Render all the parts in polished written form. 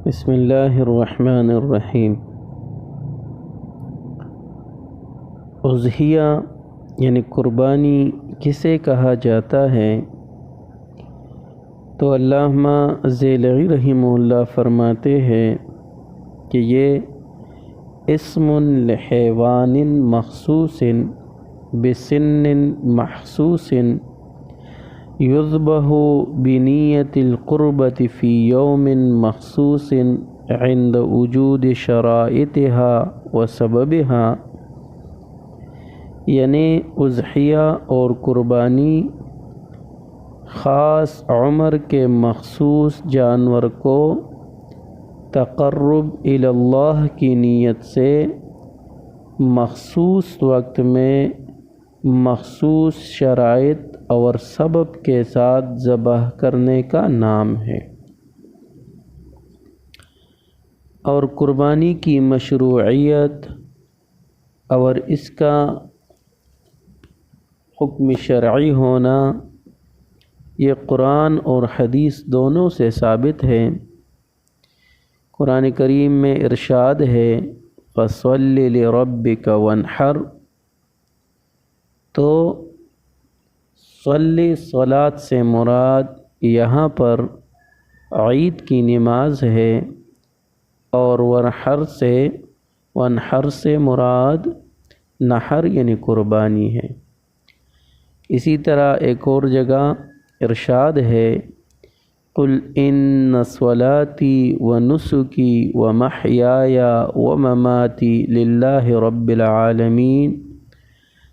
بسم اللہ الرحمن الرحیم۔ اضحیہ یعنی قربانی کسے کہا جاتا ہے؟ تو علامہ ذیلعی رحمہ اللہ فرماتے ہیں کہ یہ اسم لحیوان مخصوص بسن محسوس یذبح بنیت القربۃ فی یوم مخصوص عند وجود شرائطها و سببها، یعنی اضحیہ اور قربانی خاص عمر کے مخصوص جانور کو تقرب الی اللہ کی نیت سے مخصوص وقت میں مخصوص شرائط اور سبب کے ساتھ ذبح کرنے کا نام ہے۔ اور قربانی کی مشروعیت اور اس کا حکم شرعی ہونا یہ قرآن اور حدیث دونوں سے ثابت ہے۔ قرآن کریم میں ارشاد ہے فَصَلِّ لِرَبِّكَ وَانْحَرْ، تو صلی صلاۃ سے مراد یہاں پر عید کی نماز ہے، اور وانحر سے مراد نحر یعنی قربانی ہے۔ اسی طرح ایک اور جگہ ارشاد ہے قُلْ إِنَّ صَلَاتِي وَنُسُكِي وَمَحْيَايَ وَمَمَاتِي لِلَّهِ رَبِّ الْعَالَمِينَ،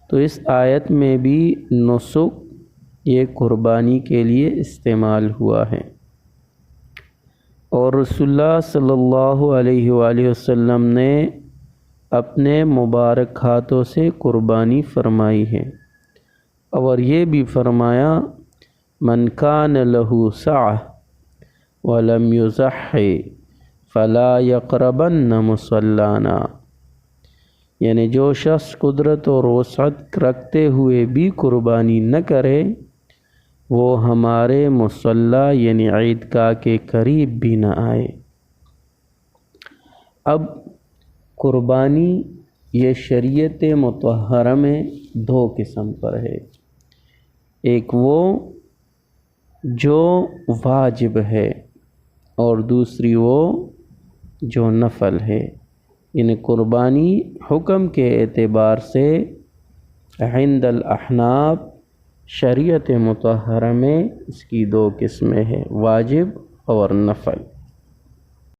تو اس آیت میں بھی نسک یہ قربانی کے لیے استعمال ہوا ہے۔ اور رسول اللہ صلی اللہ علیہ وآلہ وسلم نے اپنے مبارک ہاتھوں سے قربانی فرمائی ہے، اور یہ بھی فرمایا من کان لہ سعہ ولم یضحی فلا یقربن مصلانا، یعنی جو شخص قدرت اور وسعت رکھتے ہوئے بھی قربانی نہ کرے وہ ہمارے مصلی یعنی عیدگاہ کے قریب بھی نہ آئے۔ اب قربانی یہ شریعت مطہرہ میں دو قسم پر ہے، ایک وہ جو واجب ہے اور دوسری وہ جو نفل ہے۔ یعنی قربانی حکم کے اعتبار سے عند الاحناف شریعت مطہرہ میں اس کی دو قسمیں ہیں، واجب اور نفل۔